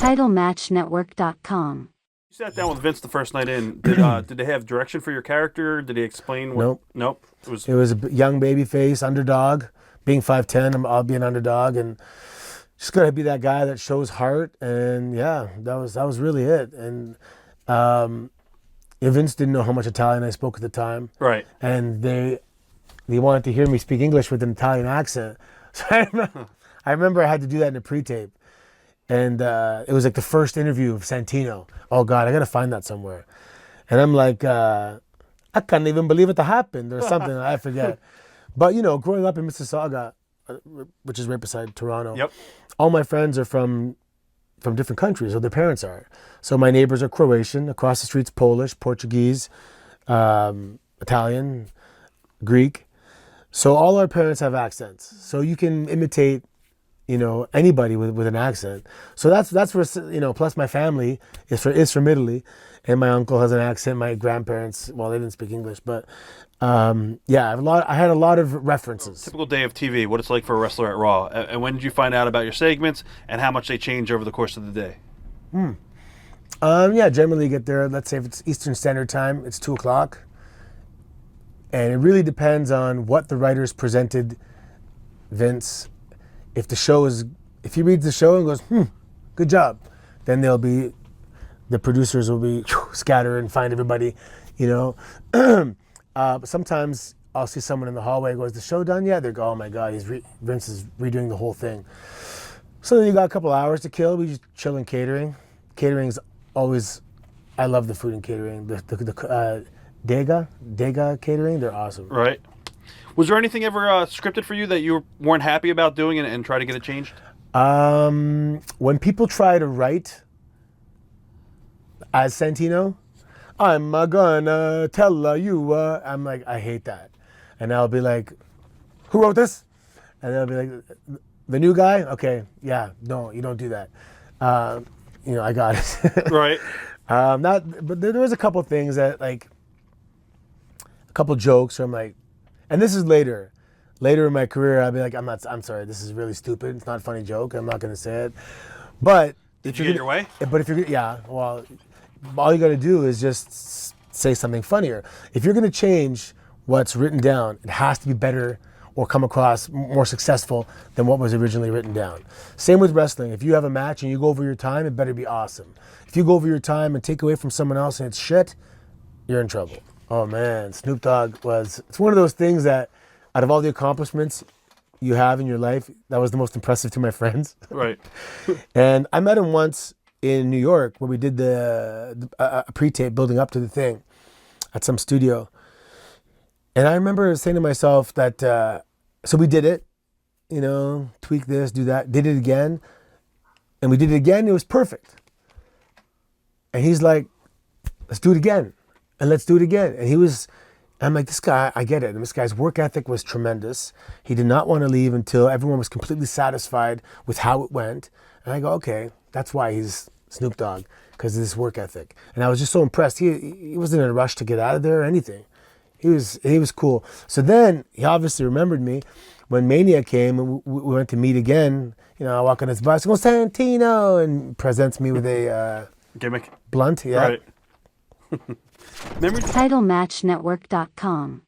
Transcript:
TitleMatchNetwork.com. You sat down with Vince the first night in. Did they have direction for your character? Did he explain what? Nope. Nope. It was a young baby face, underdog. Being 5'10", I'll be an underdog, and just gotta be that guy that shows heart. And yeah, that was really it. And Vince didn't know how much Italian I spoke at the time, Right. and they wanted to hear me speak English with an Italian accent. So I remember I had to do that in a pre-tape. And it was like the first interview of Santino. Oh God, I gotta find that somewhere. And I'm like, I can't even believe it happened, or something. I forget. But growing up in Mississauga, which is right beside Toronto, Yep. all my friends are from different countries, or their parents are. So my neighbors are Croatian. Across the street's Polish, Portuguese, Italian, Greek. So all our parents have accents. So you can imitate anybody with an accent. So that's where, plus my family is from Italy, and my uncle has an accent. My grandparents, well, they didn't speak English, but yeah, I had a lot of references. Typical day of TV, what it's like for a wrestler at Raw. And when did you find out about your segments and how much they change over the course of the day? Yeah, generally you get there, let's say if it's Eastern Standard Time, it's 2:00. And it really depends on what the writers presented Vince. If he reads the show and goes, good job, then the producers will be scatter and find everybody, But sometimes I'll see someone in the hallway and goes, the show done yet? They go, oh my God, Vince is redoing the whole thing. So then you got a couple hours to kill. We just chill in catering. Catering's always, I love the food and catering. The Dega catering, they're awesome. Right. Was there anything ever scripted for you that you weren't happy about doing and try to get it changed? When people try to write as Santino, I'm gonna tell you, I'm like, I hate that. And I'll be like, who wrote this? And they'll be like, the new guy? Okay, yeah, no, you don't do that. I got it. Right. But there was a couple things that, like, a couple jokes where I'm like, and this is later in my career, I'll be like, I'm sorry, this is really stupid. It's not a funny joke. I'm not going to say it. But Did you get your way? But if you're, yeah, well, all you got to do is just say something funnier. If you're going to change what's written down, it has to be better or come across more successful than what was originally written down. Same with wrestling. If you have a match and you go over your time, it better be awesome. If you go over your time and take away from someone else and it's shit, you're in trouble. Oh man, Snoop Dogg it's one of those things that out of all the accomplishments you have in your life, that was the most impressive to my friends. Right. And I met him once in New York when we did a pre-tape building up to the thing at some studio. And I remember saying to myself that, so we did it, tweak this, do that, did it again. And we did it again, it was perfect. And he's like, let's do it again. And let's do it again. And I'm like, this guy, I get it. And this guy's work ethic was tremendous. He did not want to leave until everyone was completely satisfied with how it went. And I go, okay, that's why he's Snoop Dogg, because of this work ethic. And I was just so impressed. He wasn't in a rush to get out of there or anything. He was cool. So then he obviously remembered me when Mania came and we went to meet again. I walk on his bus, go Santino, and presents me with a gimmick blunt. Yeah. Right. TitleMatchNetwork.com.